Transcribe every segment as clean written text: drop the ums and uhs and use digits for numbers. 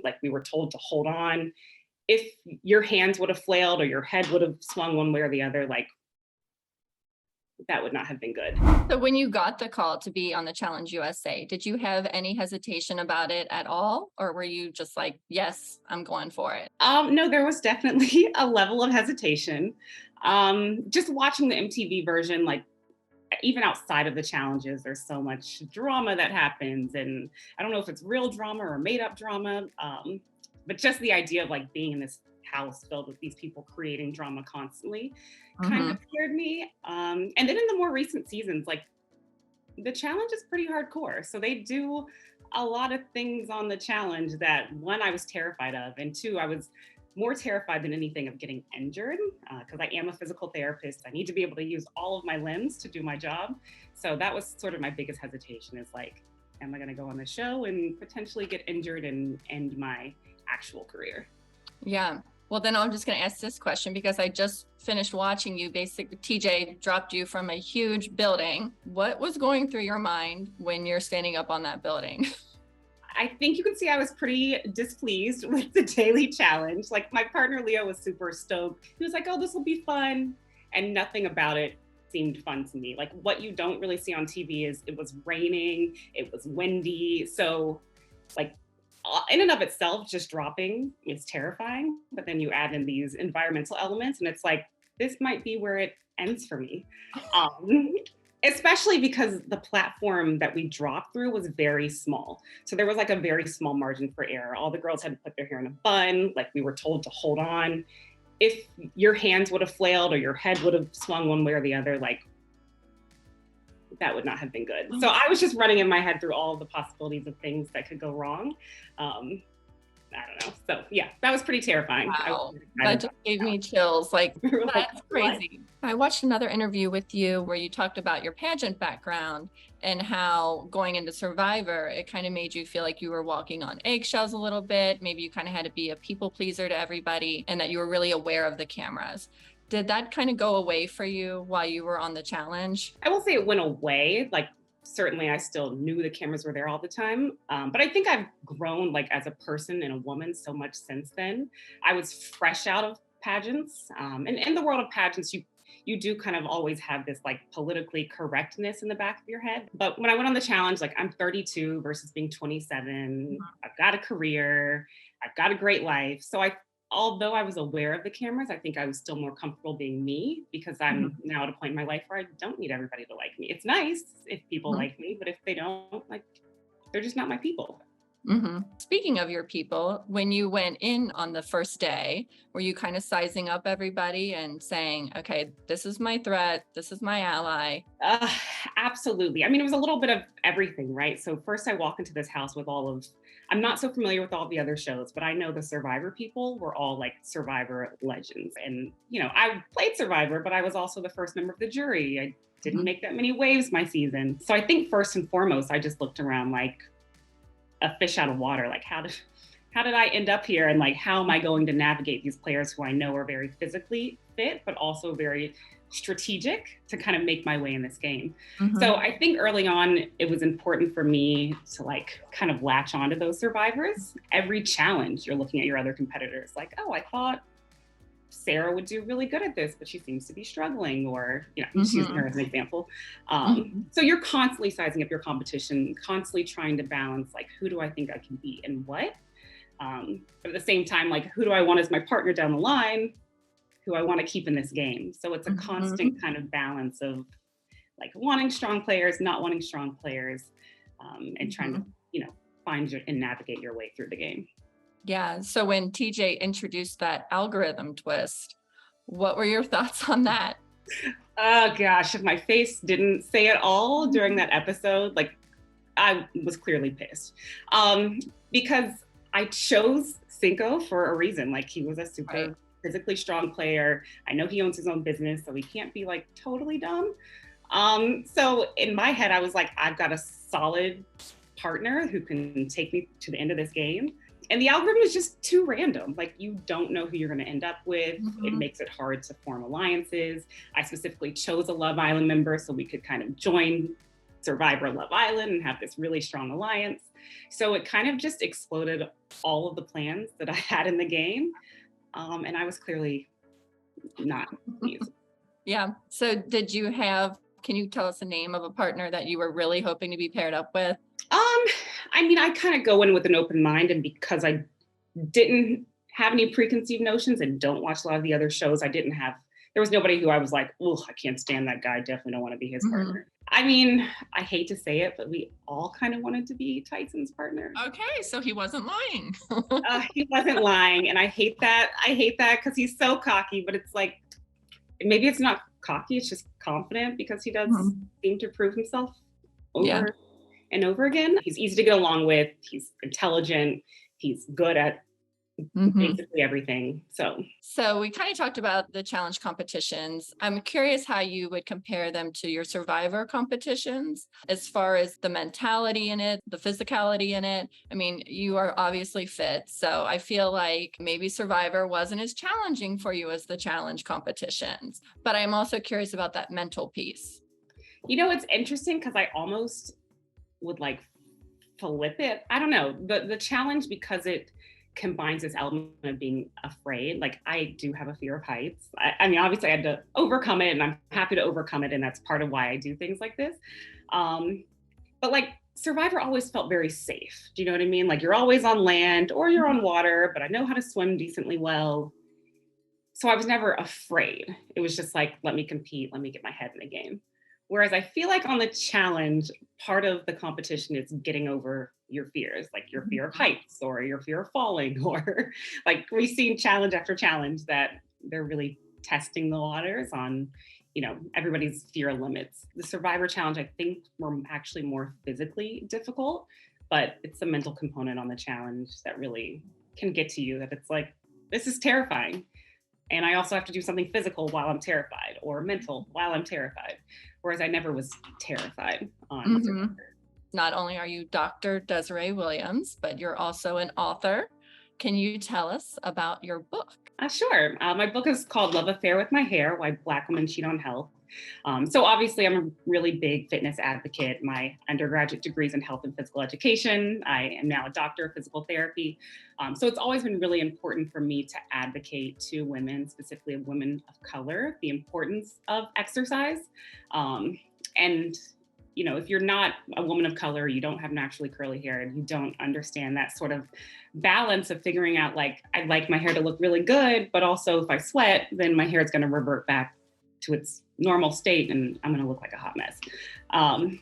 like we were told to hold on. If your hands would have flailed or your head would have swung one way or the other, like that would not have been good. So when you got the call to be on the Challenge USA, did you have any hesitation about it at all? Or were you just like, yes, I'm going for it? No, there was definitely a level of hesitation. Just watching the MTV version, like even outside of the challenges, there's so much drama that happens. And I don't know if it's real drama or made up drama. But just the idea of like being in this house filled with these people creating drama constantly kind Mhm. of scared me. And then in the more recent seasons, like the challenge is pretty hardcore. So they do a lot of things on the challenge that one, I was terrified of, and two, I was more terrified than anything of getting injured because I am a physical therapist. I need to be able to use all of my limbs to do my job. So that was sort of my biggest hesitation is like, am I going to go on the show and potentially get injured and end my actual career? Yeah. Well, then I'm just going to ask this question because I just finished watching you. Basically, TJ dropped you from a huge building. What was going through your mind when you're standing up on that building? I think you can see I was pretty displeased with the daily challenge. Like my partner Leo was super stoked. He was like, "Oh, this will be fun," and nothing about it seemed fun to me. Like what you don't really see on TV is it was raining, it was windy, so like in and of itself, just dropping is terrifying. But then you add in these environmental elements, and it's like this might be where it ends for me. Um, Especially because the platform that we dropped through was very small. So there was like a very small margin for error. All the girls had to put their hair in a bun, like we were told to hold on. If your hands would have flailed or your head would have swung one way or the other, like that would not have been good. So I was just running in my head through all of the possibilities of things that could go wrong. Um, I don't know. So yeah, that was pretty terrifying. Wow, that just gave me chills. Like, We were like, that's crazy. I watched another interview with you where you talked about your pageant background and how going into Survivor, it kind of made you feel like you were walking on eggshells a little bit. Maybe you kind of had to be a people pleaser to everybody and that you were really aware of the cameras. Did that kind of go away for you while you were on the challenge? I will say it went away. Like certainly I still knew the cameras were there all the time. But I think I've grown like as a person and a woman so much since then. I was fresh out of pageants. And in the world of pageants, you do kind of always have this like politically correctness in the back of your head. But when I went on the challenge, like I'm 32 versus being 27. I've got a career, I've got a great life. So although I was aware of the cameras, I think I was still more comfortable being me because I'm now at a point in my life where I don't need everybody to like me. It's nice if people Mhm. like me, but if they don't, like, they're just not my people. Speaking of your people, when you went in on the first day, were you kind of sizing up everybody and saying, okay, this is my threat, this is my ally? Uh, Absolutely. I mean, it was a little bit of everything, right? So first I walk into this house with I'm not so familiar with all the other shows, but I know the Survivor people were all like Survivor legends. And, I played Survivor, but I was also the first member of the jury. I didn't Mhm. make that many waves my season. So I think first and foremost, I just looked around like a fish out of water. Like, how did I end up here? And like, how am I going to navigate these players who I know are very physically fit, but also very strategic to kind of make my way in this game. So Mhm. I think early on, it was important for me to like kind of latch onto those survivors. Every challenge, you're looking at your other competitors like, oh, I thought Sarah would do really good at this, but she seems to be struggling, or, she's using her Mhm. as an example. Mhm. So you're constantly sizing up your competition, constantly trying to balance, like, who do I think I can beat and what? But at the same time, like, who do I want as my partner down the line? Who I want to keep in this game. So it's a constant Mhm. kind of balance of like wanting strong players, not wanting strong players, and trying to, Mhm. find and navigate your way through the game. Yeah. So when TJ introduced that algorithm twist, what were your thoughts on that? Oh gosh, if my face didn't say it all during that episode, like I was clearly pissed. Because I chose Cinco for a reason. Like he was a Right. super physically strong player. I know he owns his own business, so he can't be like totally dumb. So in my head, I was like, I've got a solid partner who can take me to the end of this game. And the algorithm is just too random. Like you don't know who you're going to end up with. It Mhm. makes it hard to form alliances. I specifically chose a Love Island member so we could kind of join Survivor Love Island and have this really strong alliance. So it kind of just exploded all of the plans that I had in the game. And I was clearly not pleased. Yeah. So can you tell us the name of a partner that you were really hoping to be paired up with? I mean, I kind of go in with an open mind, and because I didn't have any preconceived notions and don't watch a lot of the other shows, there was nobody who I was like, oh, I can't stand that guy. Definitely don't want to be his partner. I mean, I hate to say it, but we all kind of wanted to be Tyson's partner. Okay, so he wasn't lying. He wasn't lying, and I hate that. I hate that because he's so cocky, but it's like, maybe it's not cocky, it's just confident, because he does seem to prove himself over and over again. He's easy to get along with. He's intelligent. He's good at basically everything. So we kind of talked about the challenge competitions. I'm curious how you would compare them to your Survivor competitions as far as the mentality in it, the physicality in it. I mean, you are obviously fit, so I feel like maybe Survivor wasn't as challenging for you as the challenge competitions, but I'm also curious about that mental piece. You know, it's interesting because I almost would like flip it. I don't know, the challenge, because it combines this element of being afraid. Like, I do have a fear of heights. I mean, obviously I had to overcome it, and I'm happy to overcome it. And that's part of why I do things like this. But like Survivor always felt very safe. Do you know what I mean? Like, you're always on land or you're on water, but I know how to swim decently well. So I was never afraid. It was just like, let me compete, let me get my head in the game. Whereas I feel like on the challenge, part of the competition is getting over your fears, like your fear of heights or your fear of falling, or like we've seen challenge after challenge that they're really testing the waters on, you know, everybody's fear limits. The Survivor challenge, I think, were actually more physically difficult, but it's the mental component on the challenge that really can get to you, that it's like, this is terrifying. And I also have to do something physical while I'm terrified, or mental while I'm terrified. Whereas I never was terrified on Survivor. Not only are you Dr. Desiree Williams, but you're also an author. Can you tell us about your book? Sure. My book is called Love Affair with My Hair: Why Black Women Cheat on Health. So obviously I'm a really big fitness advocate. My undergraduate degree is in health and physical education. I am now a doctor of physical therapy. So it's always been really important for me to advocate to women, specifically women of color, the importance of exercise. And you know, if you're not a woman of color, you don't have naturally curly hair, and you don't understand that sort of balance of figuring out, like, I'd like my hair to look really good, but also if I sweat, then my hair is going to revert back to its normal state and I'm going to look like a hot mess.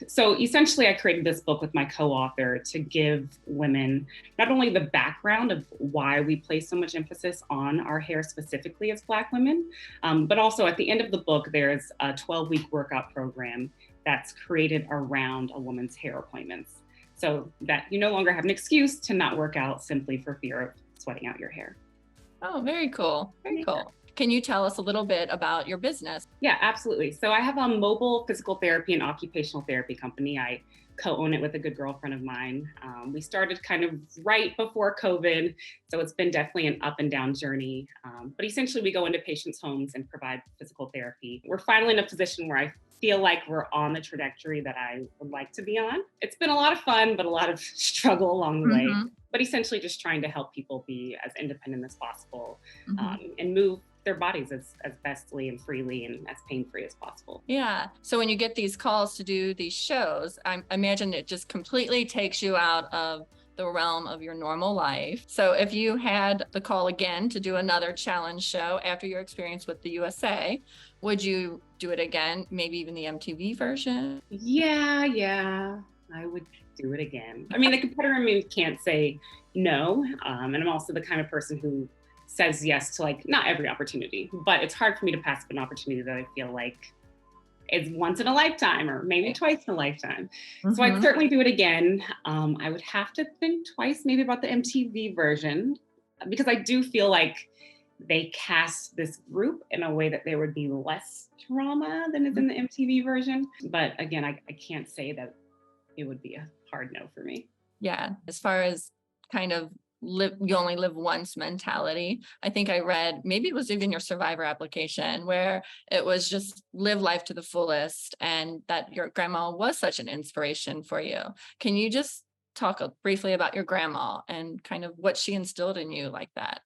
So essentially I created this book with my co-author to give women not only the background of why we place so much emphasis on our hair specifically as Black women, but also at the end of the book, there's a 12-week workout program that's created around a woman's hair appointments, so that you no longer have an excuse to not work out simply for fear of sweating out your hair. Oh, very cool. Very cool. Can you tell us a little bit about your business? Yeah, absolutely. So I have a mobile physical therapy and occupational therapy company. I co-own it with a good girlfriend of mine. We started kind of right before COVID, so it's been definitely an up and down journey. But essentially we go into patients' homes and provide physical therapy. We're finally in a position where I feel like we're on the trajectory that I would like to be on. It's been a lot of fun, but a lot of struggle along the way. But essentially just trying to help people be as independent as possible, and move their bodies as bestly and freely and as pain-free as possible. Yeah. So when you get these calls to do these shows, I imagine it just completely takes you out of the realm of your normal life. So if you had the call again to do another challenge show after your experience with the USA, would you do it again? Maybe even the MTV version? Yeah, I would do it again. I mean, the competitor in me can't say no. And I'm also the kind of person who says yes to, like, not every opportunity, but it's hard for me to pass up an opportunity that I feel like is once in a lifetime or maybe twice in a lifetime. So I'd certainly do it again. I would have to think twice maybe about the MTV version, because I do feel like they cast this group in a way that there would be less drama than is in the MTV version. But again, I can't say that it would be a hard no for me. Yeah. As far as kind of you only live once mentality. I think I read, maybe it was even your survivor application, where it was just live life to the fullest, and that your grandma was such an inspiration for you. Can you just talk briefly about your grandma and kind of what she instilled in you like that?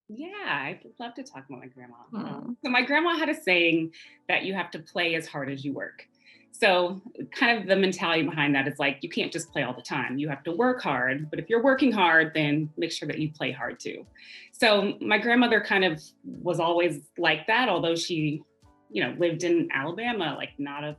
Yeah, I'd love to talk about my grandma. Hmm. So my grandma had a saying that you have to play as hard as you work. So kind of the mentality behind that is like, you can't just play all the time. You have to work hard, but if you're working hard, then make sure that you play hard too. So my grandmother kind of was always like that, although she, lived in Alabama, like not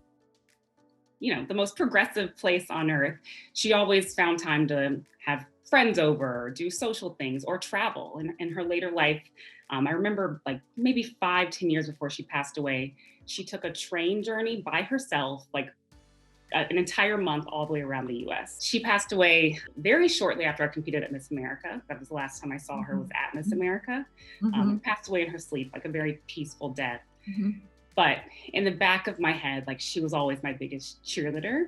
the most progressive place on earth. She always found time to have friends over, or do social things, or travel. In her later life, I remember like maybe 5, 10 years before she passed away, she took a train journey by herself, like an entire month all the way around the US. She passed away very shortly after I competed at Miss America. That was the last time I saw her, was at Miss America. Passed away in her sleep, like a very peaceful death. But in the back of my head, like she was always my biggest cheerleader.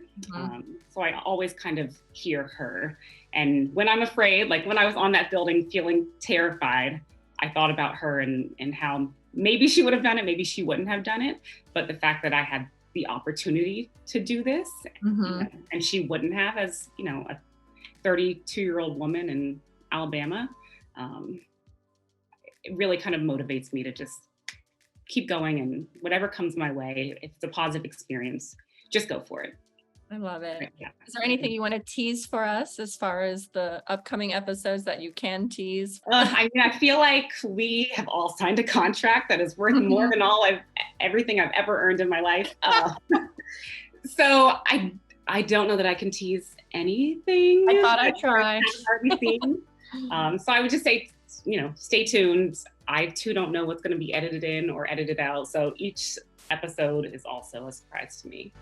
So I always kind of hear her. And when I'm afraid, like when I was on that building feeling terrified, I thought about her and how maybe she would have done it, maybe she wouldn't have done it. But the fact that I had the opportunity to do this, and she wouldn't have, as a 32-year-old woman in Alabama, it really kind of motivates me to just keep going, and whatever comes my way, if it's a positive experience, just go for it. I love it. Yeah. Is there anything you want to tease for us as far as the upcoming episodes that you can tease? I feel like we have all signed a contract that is worth more than everything I've ever earned in my life. So I don't know that I can tease anything. I thought I'd try. So I would just say, stay tuned. I too don't know what's going to be edited in or edited out. So each episode is also a surprise to me.